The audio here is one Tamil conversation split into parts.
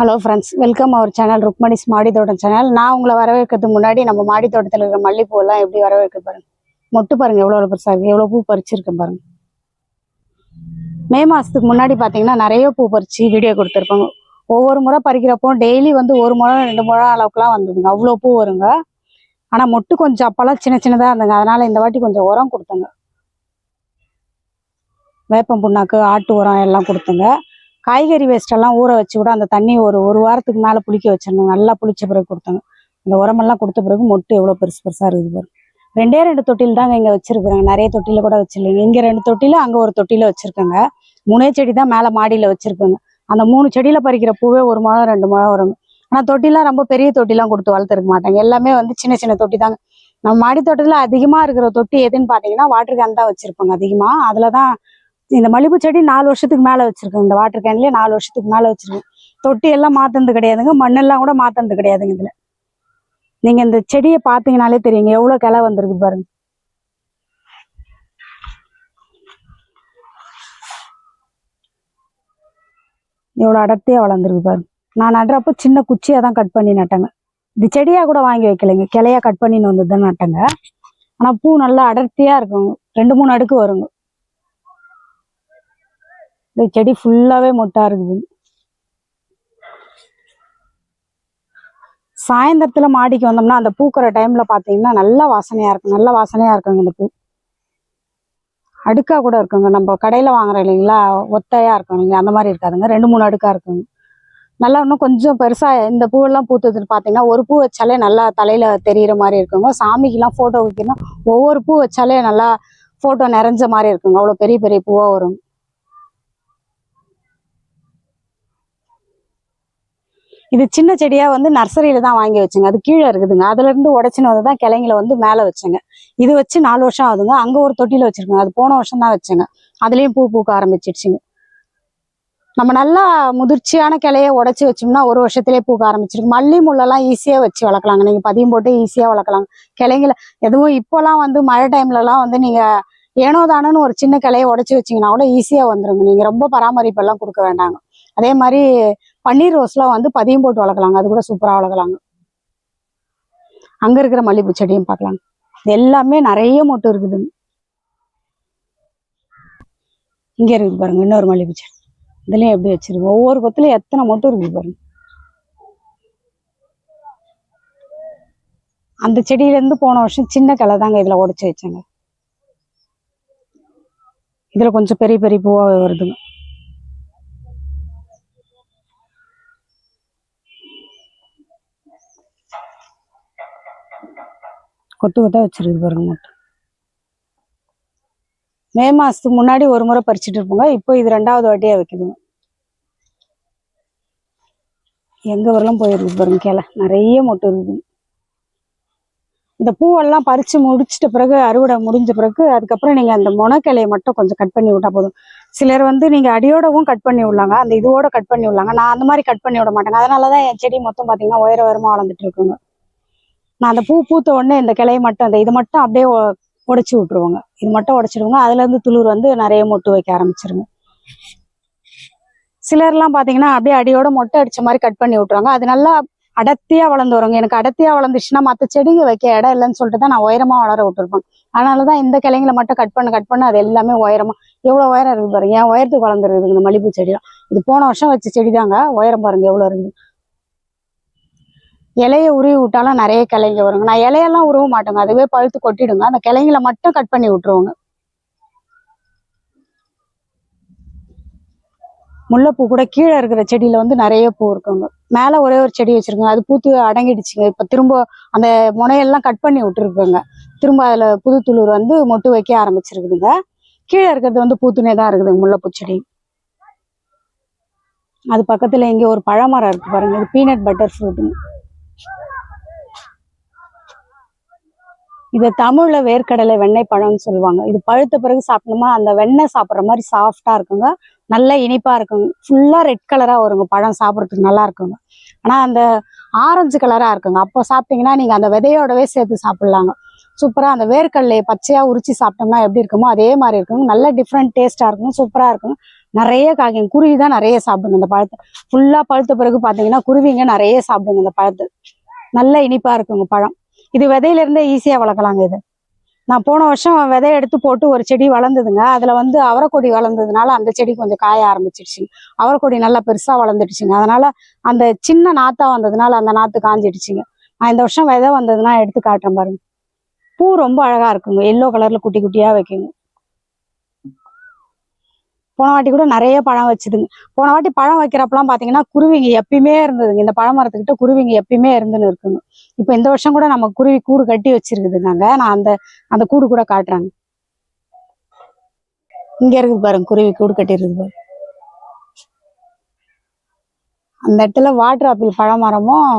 Hello friends, welcome our channel Rukmani's மாடி தோட்டம் சேனல். நான் உங்களை வரவேற்கிறதுக்கு முன்னாடி நம்ம மாடி தோட்டத்தில் இருக்கிற மல்லிகைப்பூ எல்லாம் எப்படி வரவேற்க பாருங்க. மொட்டு பாருங்க எவ்வளோ பெருசாக இருக்குது, எவ்வளோ பூ பறிச்சிருக்கேன் பாருங்க. மே மாதத்துக்கு முன்னாடி பார்த்தீங்கன்னா நிறைய பூ பறித்து வீடியோ கொடுத்துருப்பாங்க. ஒவ்வொரு முறை பறிக்கிறப்போ டெய்லி வந்து 1 முழம் 2 முழம் அளவுக்குலாம் வந்ததுங்க, அவ்வளோ பூ வருங்க. ஆனால் மொட்டு கொஞ்சம் அப்போல்லாம் சின்ன சின்னதாக இருந்தங்க, அதனால் இந்த வாட்டி கொஞ்சம் உரம் கொடுத்தங்க. வேப்பம் புண்ணாக்கு, ஆட்டு உரம் எல்லாம் கொடுத்துங்க. காய்கறி வேஸ்டெல்லாம் ஊற வச்சு கூட அந்த தண்ணி ஒரு வாரத்துக்கு மேலே புளிக்க வச்சிடணும். நல்லா புளிச்ச பிறகு கொடுத்தாங்க. இந்த உரமெல்லாம் கொடுத்த பிறகு மொட்டு எவ்வளோ பெருசு பெருசாக இருக்குது பாரு. 2 தொட்டில் தாங்க இங்கே வச்சுருக்குறாங்க, நிறைய தொட்டியில் கூட வச்சிருக்கீங்க. இங்கே 2 தொட்டியில், அங்கே ஒரு தொட்டியில் வச்சுருக்கேங்க. 3 செடி தான் மேலே மாடியில் வச்சுருக்கேங்க. அந்த 3 செடியில் பறிக்கிற பூவே 1 முழம் 2 முழம் வருங்க. ஆனால் தொட்டிலாம் ரொம்ப பெரிய தொட்டிலாம் கொடுத்து வளர்த்துருக்க மாட்டாங்க, எல்லாமே வந்து சின்ன சின்ன தொட்டி தாங்க. நம்ம மாடி தோட்டத்தில் அதிகமாக இருக்கிற தொட்டி எதுன்னு பார்த்தீங்கன்னா வாட்டர் கேன் தான் வச்சுருப்பாங்க அதிகமாக. அதில் தான் இந்த மல்லிகைப்பூ செடி 4 வருஷத்துக்கு மேலே வச்சிருக்கேன். இந்த வாட்டர் கேன்லேயே 4 வருஷத்துக்கு மேலே வச்சிருக்கேன். தொட்டி எல்லாம் மாற்றினது கிடையாதுங்க, மண்ணெல்லாம் கூட மாற்றினது கிடையாதுங்க. இதில் நீங்கள் இந்த செடியை பார்த்தீங்கனாலே தெரியுங்க எவ்வளோ கிளை வந்திருக்கு பாருங்க. எவ்வளோ அடர்த்தியாக வளர்ந்துருக்கு பாருங்க. நான் நடுறப்போ சின்ன குச்சியாக தான் கட் பண்ணி நட்டேங்க. இது செடியாக கூட வாங்கி வைக்கலைங்க, கிளையாக கட் பண்ணின்னு வந்து தான் நட்டேங்க. ஆனால் பூ நல்லா அடர்த்தியாக இருக்குங்க, 2-3 அடுக்கு வருங்க. இந்த செடி ஃபுல்லாவே மொட்டா இருக்குது. சாயந்தரத்துல மாடிக்கு வந்தோம்னா அந்த பூக்கிற டைம்ல பாத்தீங்கன்னா நல்லா வாசனையா இருக்கும், நல்ல வாசனையா இருக்குங்க. இந்த பூ அடுக்கா கூட இருக்குங்க, நம்ம கடையில வாங்குறோம் இல்லைங்களா, ஒத்தையா இருக்கும் இல்லைங்களா, அந்த மாதிரி இருக்காதுங்க, 2-3 அடுக்கா இருக்குங்க. நல்லா இன்னும் கொஞ்சம் பெருசா இந்த பூவெல்லாம் பூத்ததுன்னு பாத்தீங்கன்னா ஒரு பூ வச்சாலே நல்லா தலையில தெரியிற மாதிரி இருக்குங்க. சாமிக்கெல்லாம் போட்டோ வைக்கணும், ஒவ்வொரு பூ வச்சாலே நல்லா போட்டோ நிறைஞ்ச மாதிரி இருக்குங்க, அவ்வளவு பெரிய பெரிய பூவா வரும். இது சின்ன செடியா வந்து நர்சரியில தான் வாங்கி வச்சுங்க, அது கீழே இருக்குதுங்க. அதுல இருந்து உடச்சுன்னு வந்து தான் கிளைங்களை வந்து மேலே வச்சுங்க. இது வச்சு 4 வருஷம் ஆகுதுங்க. அங்க ஒரு தொட்டியில வச்சிருக்கோங்க, அது போன வருஷம் தான் வச்சுங்க. அதுலயும் பூ பூக்க ஆரம்பிச்சிடுச்சுங்க. நம்ம நல்லா முதிர்ச்சியான கிளைய உடச்சி வச்சோம்னா 1 வருஷத்துலேயே பூக்க ஆரம்பிச்சிருக்கு. மல்லி முள்ளெல்லாம் ஈஸியா வச்சு வளர்க்கலாங்க, நீங்க பதியம் போட்டு ஈஸியா வளர்க்கலாங்க கிளைங்களை. எதுவும் இப்போலாம் வந்து மழை டைம்லலாம் வந்து நீங்க ஏனோ தானோன்னு ஒரு சின்ன கிளைய உடச்சி வச்சிங்கன்னா கூட ஈஸியா வந்துருங்க. நீங்க ரொம்ப பராமரிப்பெல்லாம் கொடுக்க வேண்டாங்க. அதே மாதிரி பன்னீர் ரோஸ்லாம் வந்து பதியம் போட்டு வளர்க்கலாங்க, அது கூட சூப்பராக வளர்க்கலாங்க. அங்கே இருக்கிற மல்லிகைப்பூ செடியும் பார்க்கலாங்க, எல்லாமே நிறைய மொட்டு இருக்குதுங்க. இங்கே இருக்குது பாருங்க இன்னொரு மல்லிகைப்பூ செடி, இதுலேயும் எப்படி வச்சிருக்கு, ஒவ்வொரு கொத்துலையும் எத்தனை மொட்டு இருக்குது பாருங்க. அந்த செடியிலேருந்து போன வருஷம் சின்ன கிளை தாங்க இதில் உடச்சி வச்சேங்க. இதில் கொஞ்சம் பெரிய பெரிய பூவாக வருதுங்க. கொத்து கொத்தா வச்சிருக்கு பாருங்க மட்டும். மே மாசத்துக்கு முன்னாடி ஒரு முறை பறிச்சுட்டு இருப்போங்க, இப்போ இது 2வது வாட்டியா வைக்குதுங்க. எங்க வரலாம் போயிருக்கு பாருங்க, கிளை நிறைய மொட்டு இருக்குது. இந்த பூவெல்லாம் பறிச்சு முடிச்சிட்ட பிறகு, அறுவடை முடிஞ்ச பிறகு அதுக்கப்புறம் நீங்க அந்த முனைக்கிளையை மட்டும் கொஞ்சம் கட் பண்ணி விட்டா போதும். சிலர் வந்து நீங்க அடியோடவும் கட் பண்ணி விடலாங்க, அந்த இதுவோட கட் பண்ணி விடலாங்க. நான் அந்த மாதிரி கட் பண்ணி விட மாட்டேங்க, அதனாலதான் என் செடி மொத்தம் பாத்தீங்கன்னா உயரமா வளர்ந்துட்டு இருக்குங்க. நான் அந்த பூ பூத்த உடனே இந்த கிளையை மட்டும் அந்த இது மட்டும் அப்படியே உடைச்சி விட்டுருவோங்க. இது மட்டும் உடைச்சிடுவோங்க, அதுல இருந்து துளிர் வந்து நிறைய மொட்டு வைக்க ஆரம்பிச்சிருங்க. சிலர்லாம் பாத்தீங்கன்னா அப்படியே அடியோட மொட்டை அடிச்ச மாதிரி கட் பண்ணி விட்டுருவாங்க, அது நல்லா அடர்த்தியா வளர்ந்து வருங்க. எனக்கு அடர்த்தியா வளர்ந்துச்சுன்னா மற்ற செடிங்க வைக்க இடம் இல்லைன்னு சொல்லிட்டு தான் நான் உயரமா வளர விட்டுருப்பேன். அதனாலதான் இந்த கிளைங்களை மட்டும் கட் பண்ண அது எல்லாமே உயரமா, எவ்வளவு உயரம் இருக்குது பாருங்க. என் உயரத்துக்கு வளர்ந்துருக்குது இந்த மல்லிகைப்பூ செடியும். இது போன வருஷம் வச்ச செடி தாங்க, உயரம் பாருங்க எவ்வளவு இருக்குது. இலையை உருவி விட்டாலும் நிறைய கிளைங்க வருங்க. நான் இலையெல்லாம் உருவ மாட்டேங்க, அதுவே பழுத்து கொட்டிடுங்க. அந்த கிளைங்களை மட்டும் கட் பண்ணி விட்டுருவோங்க. முல்லைப்பூ கூட கீழே இருக்கிற செடியில வந்து நிறைய பூ இருக்குங்க. மேல ஒரே ஒரு செடி வச்சிருக்கோங்க, அது பூத்து அடங்கிடுச்சுங்க. இப்ப திரும்ப அந்த முனையெல்லாம் கட் பண்ணி விட்டுருக்குங்க. திரும்ப அதுல புது துளிர் வந்து மொட்டு வைக்க ஆரம்பிச்சிருக்குதுங்க. கீழே இருக்கிறது வந்து பூத்துனே தான் இருக்குதுங்க முல்லைப்பூ செடி. அது பக்கத்துல இங்க ஒரு பழமரம் இருக்கு பாருங்க, இது பீனட் பட்டர் ஃப்ரூட்டுங்க. இதை தமிழ்ல வேர்க்கடலை வெண்ணெய் பழம்னு சொல்லுவாங்க. இது பழுத்த பிறகு சாப்பிட்டோமா அந்த வெண்ணெய் சாப்பிட்ற மாதிரி சாஃப்டா இருக்குங்க, நல்லா இனிப்பா இருக்குங்க. ஃபுல்லா ரெட் கலரா வருங்க, பழம் சாப்பிட்றதுக்கு நல்லா இருக்குங்க. ஆனா அந்த ஆரஞ்சு கலரா இருக்குங்க, அப்போ சாப்பிட்டீங்கன்னா நீங்க அந்த விதையோடவே சேர்த்து சாப்பிடலாங்க. சூப்பரா அந்த வேர்க்கடலையை பச்சையா உரிச்சு சாப்பிட்டோம்னா எப்படி இருக்குமோ அதே மாதிரி இருக்குங்க. நல்ல டிஃப்ரெண்ட் டேஸ்டா இருக்கும், சூப்பரா இருக்கும். நிறைய காய்க்கும். குருவி தான் நிறைய சாப்பிடுங்க இந்த பழத்தை. ஃபுல்லா பழுத்த பிறகு பாத்தீங்கன்னா குருவிங்க நிறைய சாப்பிடுங்க இந்த பழத்தை. நல்ல இனிப்பா இருக்குங்க பழம். இது விதையில இருந்தே ஈஸியா வளர்க்கலாங்க. இது நான் போன வருஷம் விதைய எடுத்து போட்டு ஒரு செடி வளர்ந்ததுங்க. அதுல வந்து அவரைக்கொடி வளர்ந்ததுனால அந்த செடி கொஞ்சம் காய ஆரம்பிச்சிடுச்சு. அவரைக்கொடி நல்லா பெருசா வளர்ந்துடுச்சுங்க. அதனால அந்த சின்ன நாத்தா வந்ததுனால அந்த நாத்து காஞ்சிடுச்சுங்க. நான் இந்த வருஷம் விதை வந்ததுன்னா எடுத்து காட்டுறேன் பாருங்க. பூ ரொம்ப அழகா இருக்குங்க. எல்லோ கலர்ல குட்டி குட்டியா வைக்குங்க. போன வாட்டி கூட நிறைய பழம் வச்சுதுங்க. போன வாட்டி பழம் வைக்கிறப்பெல்லாம் பாத்தீங்கன்னா குருவிங்க எப்பயுமே இருந்ததுங்க. இந்த பழமரத்துக்கிட்ட குருவிங்க எப்பயுமே இருந்துன்னு இருக்குங்க. இப்ப இந்த வருஷம் கூட நம்ம குருவி கூடு கட்டி வச்சிருக்குதுங்க. நான் அந்த கூடு கூட காட்டுறேங்க. இங்க இருக்குது பாருங்க, குருவி கூடு கட்டி இருக்குது பாருங்க. அந்த இடத்துல வாட்டர் ஆப்பிள் பழமரமும்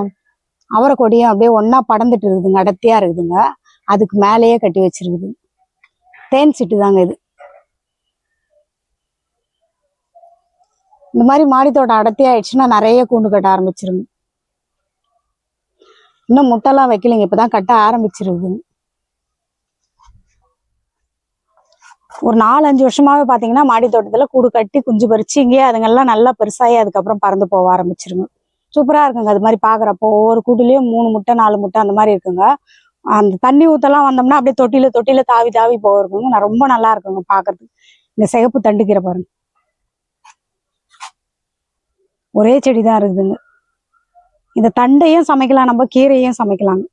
அவரை கொடியும் அப்படியே ஒன்னா படர்ந்துட்டு இருக்குதுங்க. அடர்த்தியா இருக்குதுங்க. அதுக்கு மேலேயே கட்டி வச்சிருக்குது. தேன் சிட்டு தாங்க இது. இந்த மாதிரி மாடி தோட்டம் அடர்த்தி ஆயிடுச்சுன்னா நிறைய கூண்டு கட்ட ஆரம்பிச்சிருங்க. இன்னும் முட்டைலாம் வைக்கலைங்க, இப்பதான் கட்ட ஆரம்பிச்சிருக்குதுங்க. ஒரு 4-5 வருஷமாவே பாத்தீங்கன்னா மாடி தோட்டத்துல கூடு கட்டி குஞ்சு பறிச்சு இங்கேயே அதுங்கெல்லாம் நல்லா பெருசாகி அதுக்கப்புறம் பறந்து போக ஆரம்பிச்சிருங்க. சூப்பரா இருக்குங்க. அது மாதிரி பாக்குறப்போ ஒவ்வொரு கூட்டுலயும் 3 முட்டை 4 முட்டை அந்த மாதிரி இருக்குங்க. அந்த தண்ணி ஊத்தெல்லாம் வந்தோம்னா அப்படியே தொட்டில தாவி தாவி போயிருக்குங்க. நான் ரொம்ப நல்லா இருக்குங்க பாக்குறதுக்கு. இந்த சிகப்பு தண்டுக்கீரை பாருங்க, ஒரே செடி தான் இருக்குதுங்க. இந்த தண்டையும் சமைக்கலாம், நம்ம கீரையும் சமைக்கலாங்க.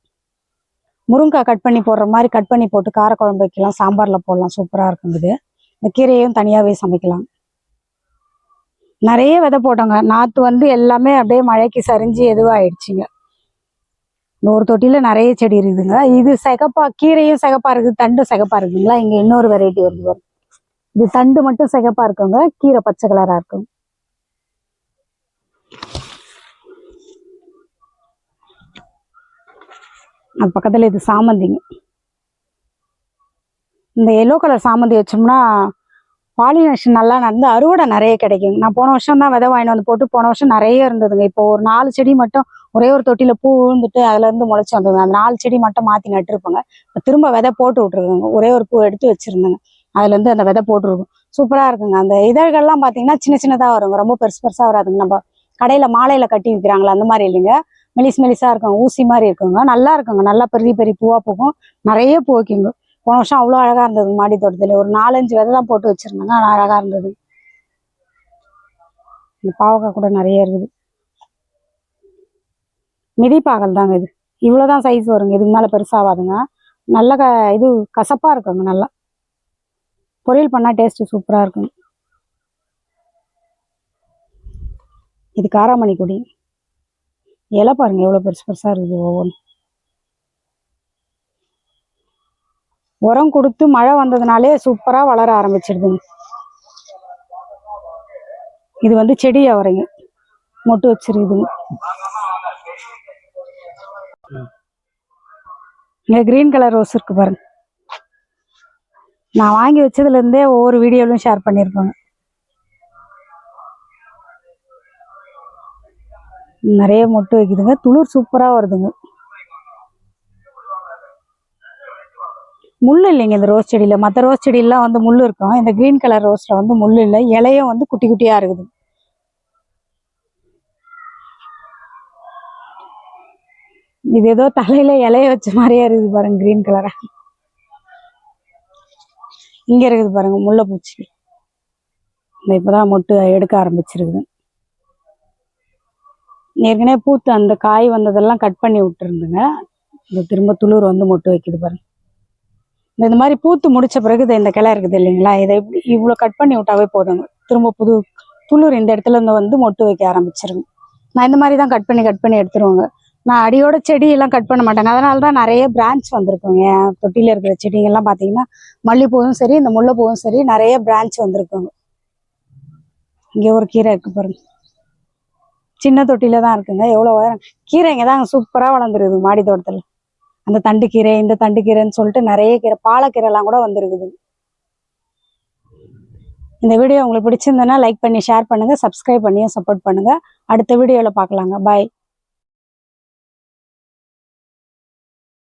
முருங்கைக்காய் கட் பண்ணி போடுற மாதிரி கட் பண்ணி போட்டு காரக்குழம்பு வைக்கலாம், சாம்பார்ல போடலாம். சூப்பரா இருக்கும் இது. இந்த கீரையும் தனியாவே சமைக்கலாம். நிறைய விதை போட்டோங்க. நாத்து வந்து எல்லாமே அப்படியே மழைக்கு சரிஞ்சு எதுவாயிடுச்சுங்க. ஒரு தொட்டில நிறைய செடி இருக்குதுங்க. இது சிகப்பா, கீரையும் சிகப்பா இருக்குது, தண்டும் சிகப்பா இருக்குங்களா. இங்க இன்னொரு வெரைட்டி வருது பாருங்க. இது தண்டு மட்டும் சிகப்பா இருக்குங்க, கீரை பச்சை கலரா இருக்கும். அது பக்கத்துல இது சாமந்திங்க. இந்த எல்லோ கலர் சாமந்தி வச்சோம்னா பாலினேஷன் நல்லா நடந்து அறுவடை நிறைய கிடைக்குங்க. நான் போன வருஷம் தான் விதை வாங்கிட்டு வந்து போட்டு போன வருஷம் நிறைய இருந்ததுங்க. இப்போ ஒரு 4 செடி மட்டும் ஒரே ஒரு தொட்டில பூ விழுந்துட்டு அதுல இருந்து முளைச்சு வந்ததுங்க. அந்த 4 செடி மட்டும் மாத்தி நட்டுருப்போங்க. இப்போ திரும்ப விதை போட்டு விட்டுருக்குங்க. ஒரே ஒரு பூ எடுத்து வச்சிருந்தேங்க. அதுல இருந்து அந்த விதை போட்டுருக்கும். சூப்பரா இருக்குங்க. அந்த இதழ்கள்லாம் பாத்தீங்கன்னா சின்ன சின்னதா வருங்க, ரொம்ப பெருசு பெருசா வராதுங்க. நம்ம கடையில மாலையில கட்டி விற்கிறாங்களா அந்த மாதிரி இல்லைங்க, மெலிசா இருக்கும், ஊசி மாதிரி இருக்குங்க. நல்லா இருக்குங்க. நல்லா பெரிய பெரிய பூவா பூக்கும், நிறைய பூ வைக்குங்க. போன வருஷம் அவ்வளோ அழகா இருந்தது மாடி தோட்டத்துல. ஒரு 4-5 விதை தான் போட்டு வச்சிருந்தாங்க, ஆனால் அழகா இருந்தது. இந்த பாவக்காய் கூட நிறைய இருக்குது. மிதிப்பாகல் தாங்க இது. இவ்வளோதான் சைஸ் வருங்க, இதுக்கு மேலே பெருசாகாதுங்க. நல்ல இது கசப்பா இருக்குங்க. நல்லா பொரியல் பண்ணா டேஸ்ட் சூப்பரா இருக்கும். இது காராமணி கொடி. இலை பாருங்க எவ்வளோ பெருசு பெருசா இருக்குது ஒவ்வொன்றும். உரம் கொடுத்து மழை வந்ததுனாலே சூப்பரா வளர ஆரம்பிச்சிடுதுங்க. இது வந்து செடி அவரைங்க, மொட்டு வச்சிருக்குதுங்க. இங்க கிரீன் கலர் ரோஸ் இருக்கு பாருங்க. நான் வாங்கி வச்சதுல இருந்தே ஒவ்வொரு வீடியோலையும் ஷேர் பண்ணியிருப்பாங்க. நிறைய மொட்டு வைக்குதுங்க, துளிர் சூப்பரா வருதுங்க. முள்ளு இல்லைங்க இந்த ரோஸ் செடியில. மற்ற ரோஸ் செடியெல்லாம் வந்து முள்ளு இருக்கும், இந்த கிரீன் கலர் ரோஸ்ல வந்து முள்ளு இல்லை. இலையும் வந்து குட்டி குட்டியா இருக்குது. இது ஏதோ தலையில இலைய வச்ச மாதிரியே இருக்குது பாருங்க, கிரீன் கலரா. இங்க இருக்குது பாருங்க முல்லைப்பூச்சி. இப்பதான் மொட்டு எடுக்க ஆரம்பிச்சிருக்குது. ஏற்கனவே பூத்து அந்த காய் வந்ததெல்லாம் கட் பண்ணி விட்டுருந்துங்க. இந்த திரும்ப துளிர் வந்து மொட்டு வைக்குது பாருங்க. இந்த மாதிரி பூத்து முடிச்ச பிறகு இந்த கிளை இருக்குது இல்லைங்களா, இதை இவ்வளோ கட் பண்ணி விட்டாவே போதுங்க. திரும்ப புது துளிர் இந்த இடத்துல இருந்து வந்து மொட்டு வைக்க ஆரம்பிச்சிருங்க. நான் இந்த மாதிரி தான் கட் பண்ணி எடுத்துருவாங்க. நான் அடியோட செடி எல்லாம் கட் பண்ண மாட்டேங்க. அதனால தான் நிறைய பிரான்ச் வந்திருக்குங்க. என் தொட்டியில் இருக்கிற செடிங்கெல்லாம் பார்த்தீங்கன்னா மல்லிப்பூவும் சரி, இந்த முல்லைப்பூவும் சரி, நிறைய பிரான்ச் வந்திருக்குங்க. இங்கே ஒரு கீரை இருக்கு பாருங்க, சின்ன தொட்டில தான் இருக்குங்க. எவ்வளோ உயரம் கீரைங்க தாங்க சூப்பராக வளர்ந்துருக்குது மாடி தோட்டத்தில். அந்த தண்டு கீரை, இந்த தண்டு கீரைன்னு சொல்லிட்டு நிறைய கீரை, பாலக்கீரை எல்லாம் கூட வந்துருக்குது. இந்த வீடியோ உங்களுக்கு பிடிச்சிருந்ததுன்னா லைக் பண்ணி ஷேர் பண்ணுங்க, சப்ஸ்கிரைப் பண்ணியும் சப்போர்ட் பண்ணுங்க. அடுத்த வீடியோவில் பார்க்கலாங்க. பாய்.